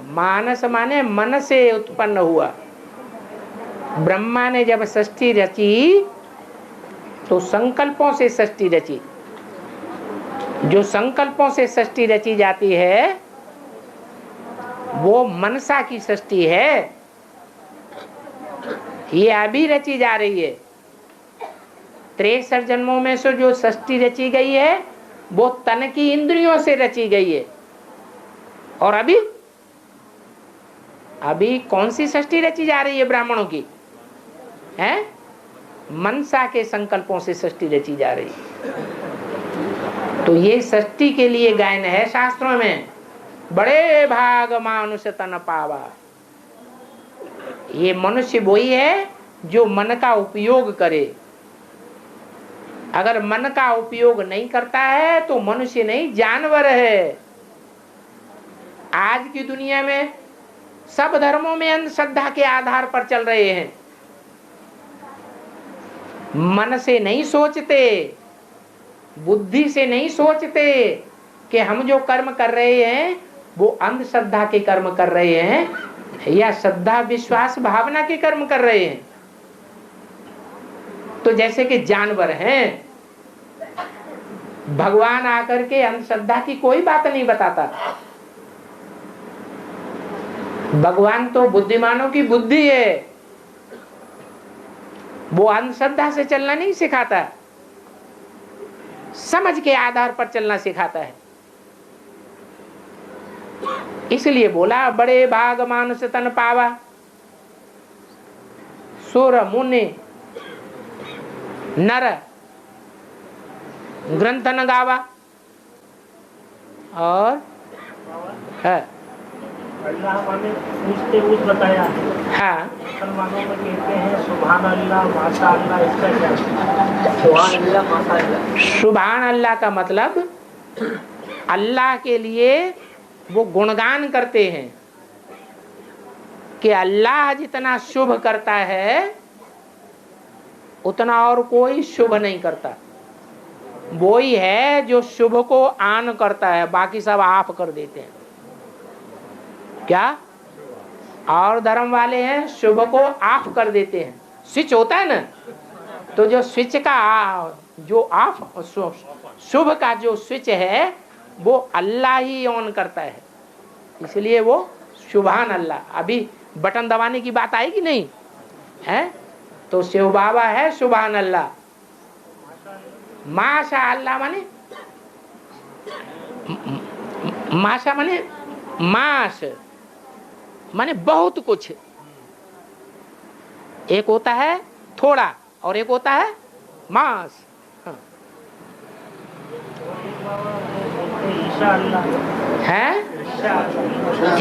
मानस माने मन से उत्पन्न हुआ। ब्रह्मा ने जब सृष्टि रची तो संकल्पों से सृष्टि रची। जो संकल्पों से सृष्टि रची जाती है वो मनसा की सृष्टि है। ये अभी रची जा रही है। 63 जन्मों में से जो सृष्टि रची गई है वो तन की इंद्रियों से रची गई है। और अभी कौन सी सृष्टि रची जा रही है ब्राह्मणों की? है मनसा के संकल्पों से सृष्टि रची जा रही है। तो ये सृष्टि के लिए गायन है शास्त्रों में, बड़े भाग मानुष तन पावा। ये मनुष्य वही है जो मन का उपयोग करे। अगर मन का उपयोग नहीं करता है तो मनुष्य नहीं, जानवर है। आज की दुनिया में सब धर्मों में अंधश्रद्धा के आधार पर चल रहे हैं। मन से नहीं सोचते, बुद्धि से नहीं सोचते कि हम जो कर्म कर रहे हैं वो अंधश्रद्धा के कर्म कर रहे हैं या श्रद्धा विश्वास भावना के कर्म कर रहे हैं। तो जैसे कि जानवर हैं, भगवान आकर के अंधश्रद्धा की कोई बात नहीं बताता। भगवान तो बुद्धिमानों की बुद्धि है, वो अंधश्रद्धा से चलना नहीं सिखाता, समझ के आधार पर चलना सिखाता है। इसलिए बोला बड़े भाग मानुष तन पावा, सुर मुनि नर ग्रंथ न गावा। और है अल्लाह माने पूछते हुए बताया है। हाँ, मुसलमानों में कहते हैं सुभान अल्लाह माशा अल्लाह, इसका क्या? सुभान अल्लाह माशा अल्लाह। सुभान अल्लाह का मतलब अल्लाह के लिए वो गुणगान करते हैं कि अल्लाह जितना शुभ करता है उतना और कोई शुभ नहीं करता। वो ही है जो शुभ को आन करता है, बाकी सब आप कर देते हैं। क्या? और धर्म वाले हैं शुभ को ऑफ कर देते हैं। स्विच होता है ना, तो जो स्विच का जो ऑफ शुभ का जो स्विच है वो अल्लाह ही ऑन करता है, इसलिए वो सुभान अल्लाह। अभी बटन दबाने की बात आएगी नहीं है, तो शिव बाबा है सुभान अल्लाह। माशा अल्लाह माने माशा माने मास माने बहुत कुछ। एक होता है थोड़ा और एक होता है मास। हाँ। है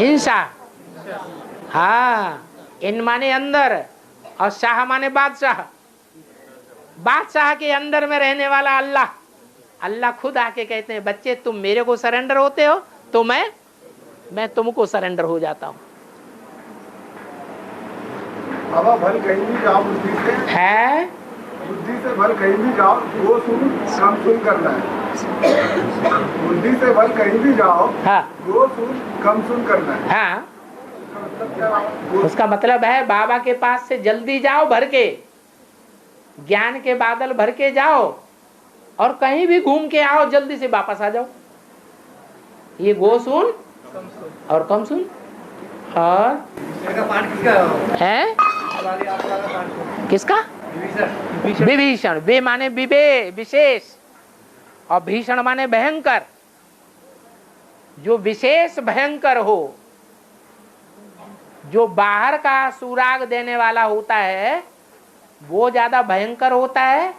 इंसा। हाँ, इन माने अंदर और शाह माने बादशाह। बादशाह के अंदर में रहने वाला अल्लाह। अल्लाह खुद आके कहते हैं बच्चे तुम मेरे को सरेंडर होते हो तो मैं तुमको सरेंडर हो जाता हूँ। बाबा भल कहीं भी जाओ बुद्धि से है, बुद्धि से भल कहीं भी जाओ वो सुन कम सुन करना है। बुद्धि से भल कहीं भी जाओ हाँ, वो सुन कम सुन करना है। हाँ, उसका मतलब है बाबा के पास से जल्दी जाओ भर के, ज्ञान के बादल भर के जाओ और कहीं भी घूम के आओ, जल्दी से वापस आ जाओ। ये गो सुन और कम सुन। और है किसका? विभीषण। वे माने विशेष और भीषण माने भयंकर। जो विशेष भयंकर हो, जो बाहर का सुराग देने वाला होता है वो ज्यादा भयंकर होता है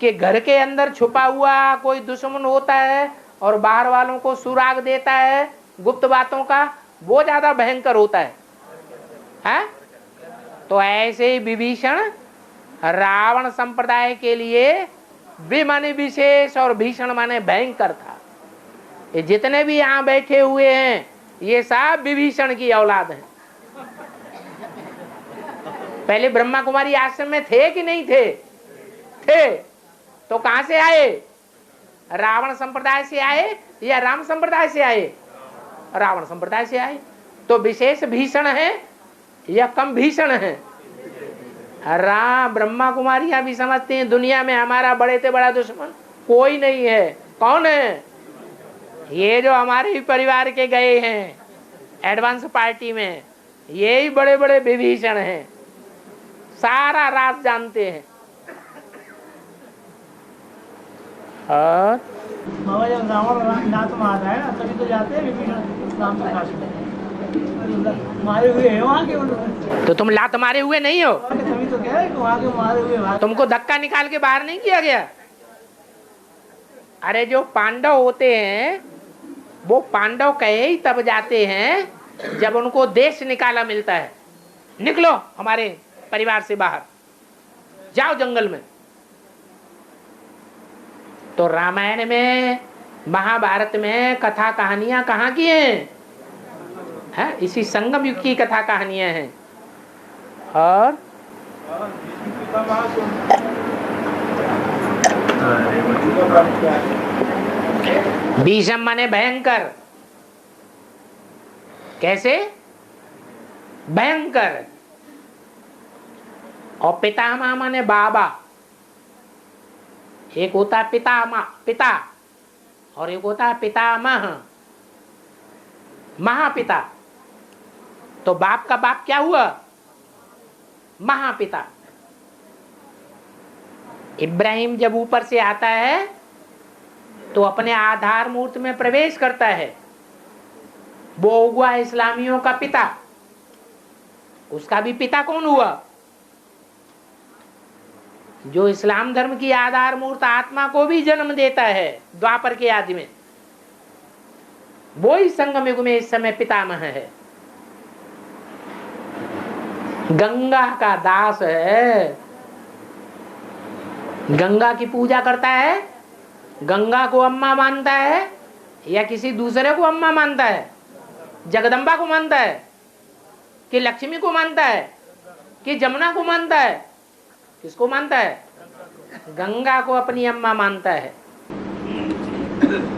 कि घर के अंदर छुपा हुआ कोई दुश्मन होता है और बाहर वालों को सुराग देता है गुप्त बातों का, वो ज्यादा भयंकर होता है? तो ऐसे ही विभीषण रावण संप्रदाय के लिए वि माने विशेष और भीषण माने भयंकर था। ये जितने भी यहाँ बैठे हुए हैं ये सब विभीषण की औलाद हैं। पहले ब्रह्मा कुमारी आश्रम में थे कि नहीं थे? थे। तो कहां से आए? रावण संप्रदाय से आए या राम संप्रदाय से आए? रावण संप्रदाय से आए। तो विशेष भीषण है या कम भीषण है? राम ब्रह्मा कुमारियां भी समझते हैं दुनिया में हमारा बड़े से बड़ा दुश्मन कोई नहीं है। कौन है? ये जो हमारे ही परिवार के गए हैं एडवांस पार्टी में, ये ही बड़े बड़े विभीषण हैं, सारा राज जानते हैं। और बाबा जब रावण नाथ मार रहा है ना तभी तो जाते हैं विभीषण राम के पास में, मारे हुए हैं वहाँ के उन्होंने। तो तुम लात मारे हुए नहीं हो? तभी तो कह रहे हैं कि वहाँ के मारे हुए तुमको धक्का निकाल के बाहर नहीं किया गया? अरे जो पांडव होते हैं वो पांडव कहे ही तब जाते हैं जब उनको देश निकाला मिलता है। निकलो हमारे परिवार से बाहर, जाओ जंगल में। तो रामायण में महाभारत में कथा कहानियां कहाँ की हैं? है इसी संगम युग की कथा कहानियां हैं। और भीषम माने भयंकर। कैसे? भयंकर। और पितामह माने बाबा। एक होता है पितामह पिता और एक होता है पितामह महापिता। तो बाप का बाप क्या हुआ? महापिता। इब्राहिम जब ऊपर से आता है तो अपने आधार मूर्त में प्रवेश करता है, वो हुआ इस्लामियों का पिता। उसका भी पिता कौन हुआ? जो इस्लाम धर्म की आधार मूर्त आत्मा को भी जन्म देता है द्वापर के आदि में, वो ही संगम युग में इस समय पितामह है। गंगा का दास है, गंगा की पूजा करता है, गंगा को अम्मा मानता है या किसी दूसरे को अम्मा मानता है? जगदम्बा को मानता है कि लक्ष्मी को मानता है कि जमुना को मानता है? किसको मानता है? गंगा को अपनी अम्मा मानता है।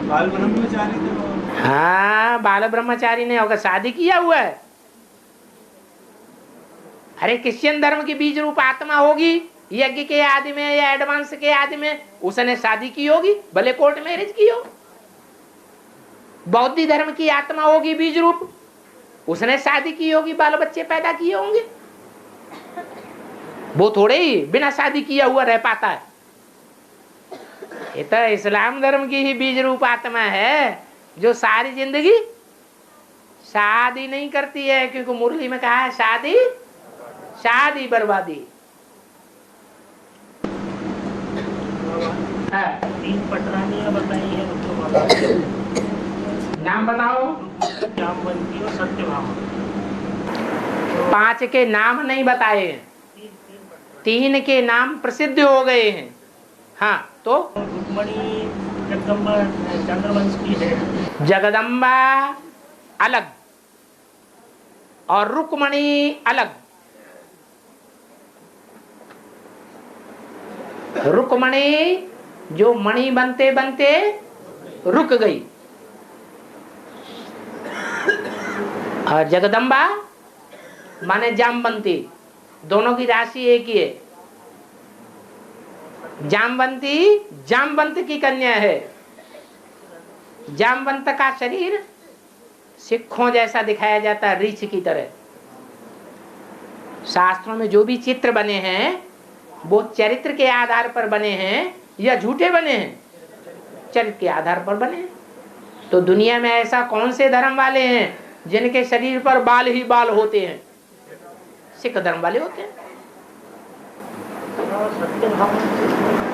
बाल ब्रह्मचारी थे। हाँ, बाल ब्रह्मचारी ने होकर शादी किया हुआ है। अरे क्रिश्चियन धर्म की बीज रूप आत्मा होगी यज्ञ के आदि में या एडवांस के आदि में, उसने शादी की होगी, भले कोर्ट मैरिज की हो। बौद्ध धर्म की आत्मा होगी बीज रूप, उसने शादी की होगी, बाल बच्चे पैदा किए होंगे। वो थोड़े ही बिना शादी किया हुआ रह पाता है। ये तो इस्लाम धर्म की ही बीज रूप आत्मा है जो सारी जिंदगी शादी नहीं करती है, क्योंकि मुरली में कहा है शादी शादी बर्बादी। तीन पटरानियां बताई है उसको नाम बताओ। जामवंती और सत्यभामा। 5 के नाम नहीं बताए, 3 के नाम प्रसिद्ध हो गए हैं। हाँ, तो रुक्मणी जगदम्बा चंद्रवंश की है। जगदम्बा अलग और रुक्मणी अलग। रुक्मणी जो मणि बनते बनते रुक गई, और जगदम्बा माने जामवंती। दोनों की राशि एक ही है। जामवंती जामवंत की कन्या है। जामवंत का शरीर सिक्खों जैसा दिखाया जाता है, रीछ की तरह। शास्त्रों में जो भी चित्र बने हैं वो चरित्र के आधार पर बने हैं या झूठे बने हैं? चरित्र के आधार पर बने हैं। तो दुनिया में ऐसा कौन से धर्म वाले हैं जिनके शरीर पर बाल ही बाल होते हैं? सिख धर्म वाले होते हैं।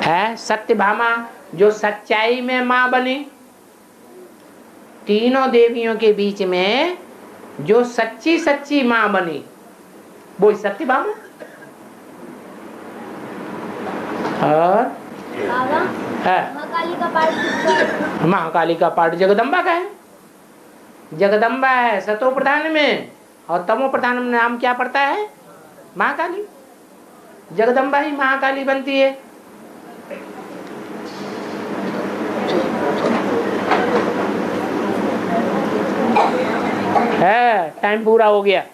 है सत्यभामा जो सच्चाई में मां बनी। तीनों देवियों के बीच में जो सच्ची सच्ची मां बनी वो सत्यभामा। और महाकाली का पाठ किसका है? महाकाली का पाठ जगदम्बा का है। जगदम्बा है सतो प्रधान में, और तमो प्रधान में नाम क्या पड़ता है? महाकाली। जगदम्बा ही महाकाली बनती है। है टाइम पूरा हो गया।